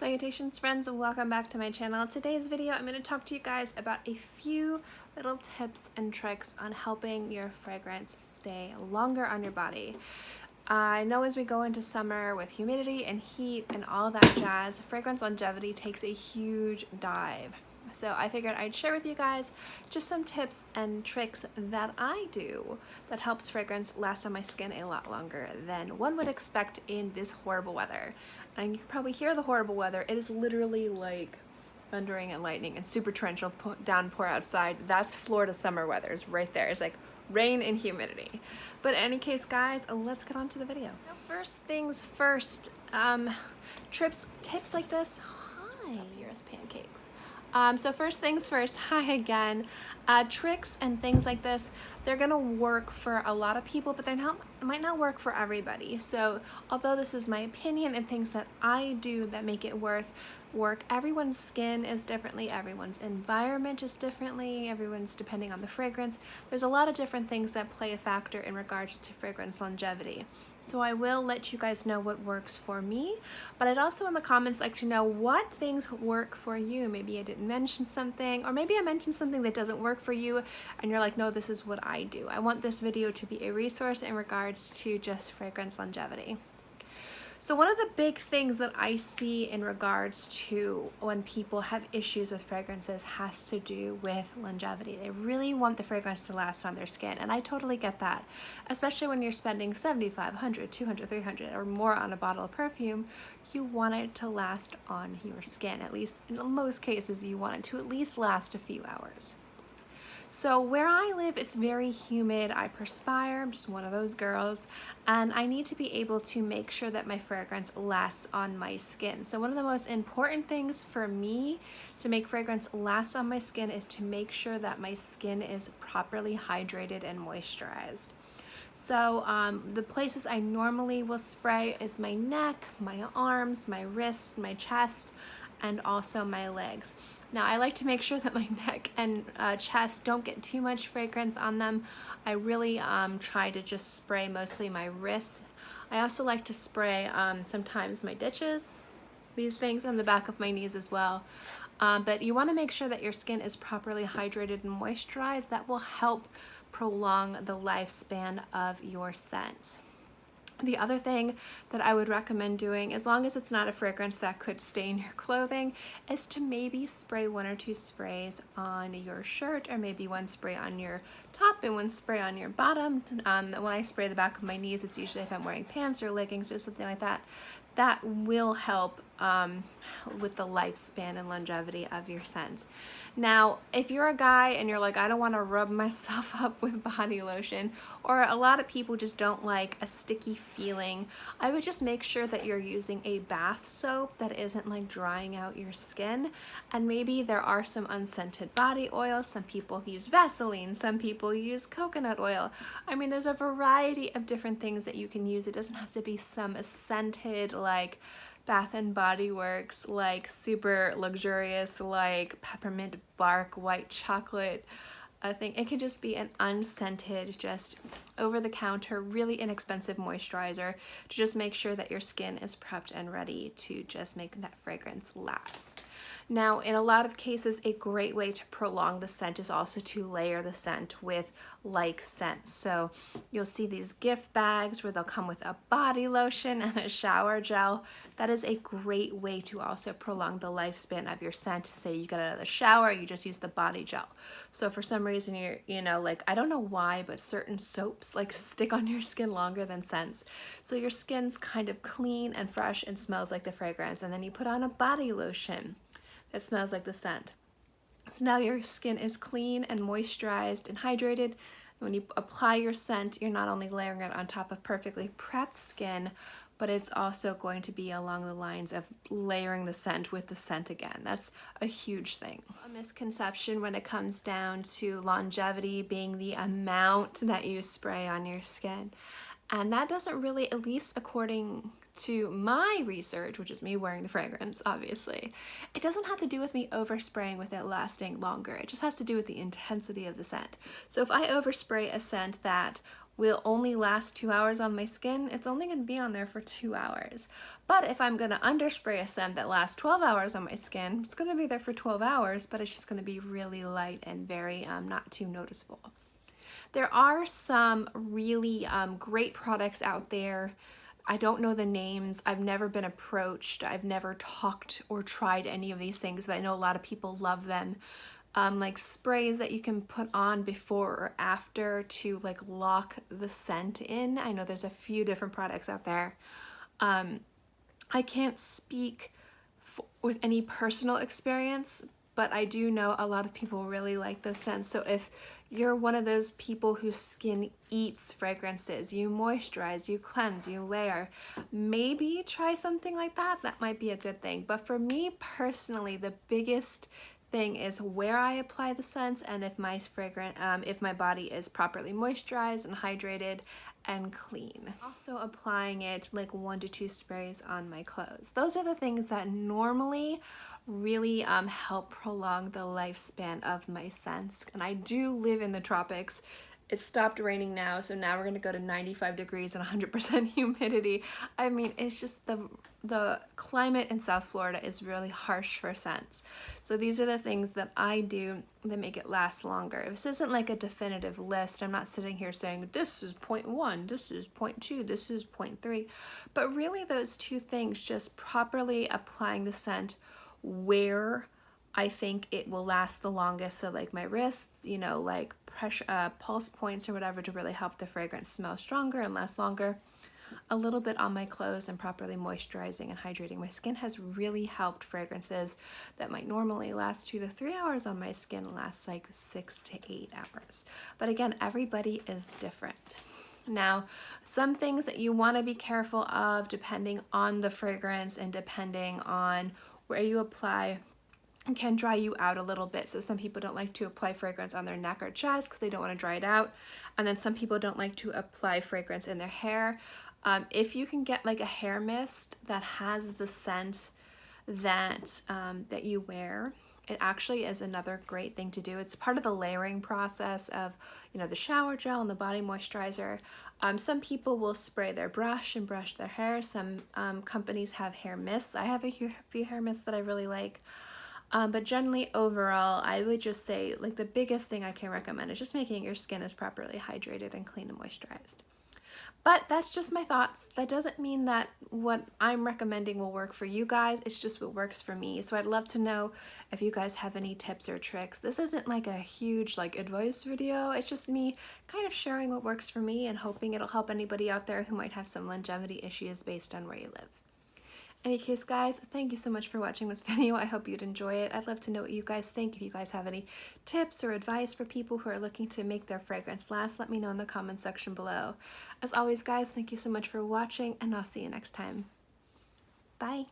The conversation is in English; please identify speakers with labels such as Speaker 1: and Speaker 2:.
Speaker 1: Salutations friends, and welcome back to my channel. Today's video I'm going to talk to you guys about a few little tips and tricks on helping your fragrance stay longer on your body. I know as we go into summer with humidity and heat and all that jazz, fragrance longevity takes a huge dive. So I figured I'd share with you guys just some tips and tricks that I do that helps fragrance last on my skin a lot longer than one would expect in this horrible weather. And you can probably hear the horrible weather. It is literally like thundering and lightning and super torrential downpour outside. That's Florida summer weather is right there. It's like rain and humidity. But in any case, guys, let's get on to the video. Now, first things first, tips like this. Hi, here's pancakes. So first things first, hi again. Tricks and things like this, they're gonna work for a lot of people, but might not work for everybody. So although this is my opinion and things that I do that make it work, everyone's skin is differently, everyone's environment is differently, everyone's depending on the fragrance. There's a lot of different things that play a factor in regards to fragrance longevity. So I will let you guys know what works for me, but I'd also in the comments like to know what things work for you. Maybe I didn't mention something, or maybe I mentioned something that doesn't work for you and you're like, no, this is what I do. I want this video to be a resource in regards to just fragrance longevity. So one of the big things that I see in regards to when people have issues with fragrances has to do with longevity. They really want the fragrance to last on their skin, and I totally get that. Especially when you're spending $75, $100, $200, $300 or more on a bottle of perfume, you want it to last on your skin. At least in most cases, you want it to at least last a few hours. So where I live, it's very humid. I perspire, I'm just one of those girls, and I need to be able to make sure that my fragrance lasts on my skin. So one of the most important things for me to make fragrance last on my skin is to make sure that my skin is properly hydrated and moisturized. So the places I normally will spray is my neck, my arms, my wrists, my chest, and also my legs. Now I like to make sure that my neck and chest don't get too much fragrance on them. I really try to just spray mostly my wrists. I also like to spray sometimes my ditches, these things on the back of my knees as well. But you want to make sure that your skin is properly hydrated and moisturized. That will help prolong the lifespan of your scent. The other thing that I would recommend doing, as long as it's not a fragrance that could stain your clothing, is to maybe spray 1 or 2 sprays on your shirt, or maybe 1 spray on your top and 1 spray on your bottom. When I spray the back of my knees, it's usually if I'm wearing pants or leggings or something like that. That will help with the lifespan and longevity of your scent. Now, if you're a guy and you're like, I don't want to rub myself up with body lotion, or a lot of people just don't like a sticky feeling, I would just make sure that you're using a bath soap that isn't like drying out your skin. And maybe there are some unscented body oils. Some people use Vaseline, some people use coconut oil. I mean, there's a variety of different things that you can use. It doesn't have to be some scented like Bath and Body Works, like super luxurious, like peppermint bark, white chocolate thing. It could just be an unscented, just over-the-counter, really inexpensive moisturizer to just make sure that your skin is prepped and ready to just make that fragrance last. Now, in a lot of cases, a great way to prolong the scent is also to layer the scent with like scents. So you'll see these gift bags where they'll come with a body lotion and a shower gel. That is a great way to also prolong the lifespan of your scent. Say you get out of the shower, you just use the body gel. So for some reason you're, like, I don't know why, but certain soaps like stick on your skin longer than scents. So your skin's kind of clean and fresh and smells like the fragrance. And then you put on a body lotion that smells like the scent. So now your skin is clean and moisturized and hydrated. When you apply your scent, you're not only layering it on top of perfectly prepped skin, but it's also going to be along the lines of layering the scent with the scent again. That's a huge thing. A misconception when it comes down to longevity being the amount that you spray on your skin. And that doesn't really, at least according to my research, which is me wearing the fragrance, obviously, it doesn't have to do with me overspraying with it lasting longer. It just has to do with the intensity of the scent. So if I overspray a scent that will only last 2 hours on my skin, it's only going to be on there for 2 hours. But if I'm going to underspray a scent that lasts 12 hours on my skin, it's going to be there for 12 hours, but it's just going to be really light and very not too noticeable. There are some really great products out there. I don't know the names. I've never been approached. I've never talked or tried any of these things, but I know a lot of people love them. Like sprays that you can put on before or after to like lock the scent in. I know there's a few different products out there. I can't speak with any personal experience, but I do know a lot of people really like those scents. So if you're one of those people whose skin eats fragrances, you moisturize, you cleanse, you layer, maybe try something like that. That might be a good thing. But for me personally, the biggest thing is where I apply the scents and if my if my body is properly moisturized and hydrated and clean. Also applying it like 1 to 2 sprays on my clothes. Those are the things that normally really help prolong the lifespan of my scents. And I do live in the tropics. It stopped raining now, so now we're gonna go to 95 degrees and 100% humidity. I mean, it's just the climate in South Florida is really harsh for scents. So these are the things that I do that make it last longer. This isn't like a definitive list. I'm not sitting here saying this is 0.1, this is 0.2, this is 0.3. But really those two things, just properly applying the scent where I think it will last the longest. So like my wrists, you know, like pressure, pulse points or whatever to really help the fragrance smell stronger and last longer. A little bit on my clothes and properly moisturizing and hydrating my skin has really helped fragrances that might normally last 2 to 3 hours on my skin last like 6 to 8 hours. But again, everybody is different. Now, some things that you want to be careful of depending on the fragrance and depending on where you apply can dry you out a little bit. So some people don't like to apply fragrance on their neck or chest because they don't want to dry it out. And then some people don't like to apply fragrance in their hair. If you can get like a hair mist that has the scent that that you wear, it actually is another great thing to do. It's part of the layering process of, you know, the shower gel and the body moisturizer. Some people will spray their brush and brush their hair. Some companies have hair mists. I have a few hair mists that I really like. But generally overall, I would just say like the biggest thing I can recommend is just making your skin as properly hydrated and clean and moisturized. But that's just my thoughts. That doesn't mean that what I'm recommending will work for you guys. It's just what works for me. So I'd love to know if you guys have any tips or tricks. This isn't like a huge like advice video. It's just me kind of sharing what works for me and hoping it'll help anybody out there who might have some longevity issues based on where you live. In any case, guys, thank you so much for watching this video. I hope you'd enjoy it. I'd love to know what you guys think. If you guys have any tips or advice for people who are looking to make their fragrance last, let me know in the comment section below. As always, guys, thank you so much for watching, and I'll see you next time. Bye.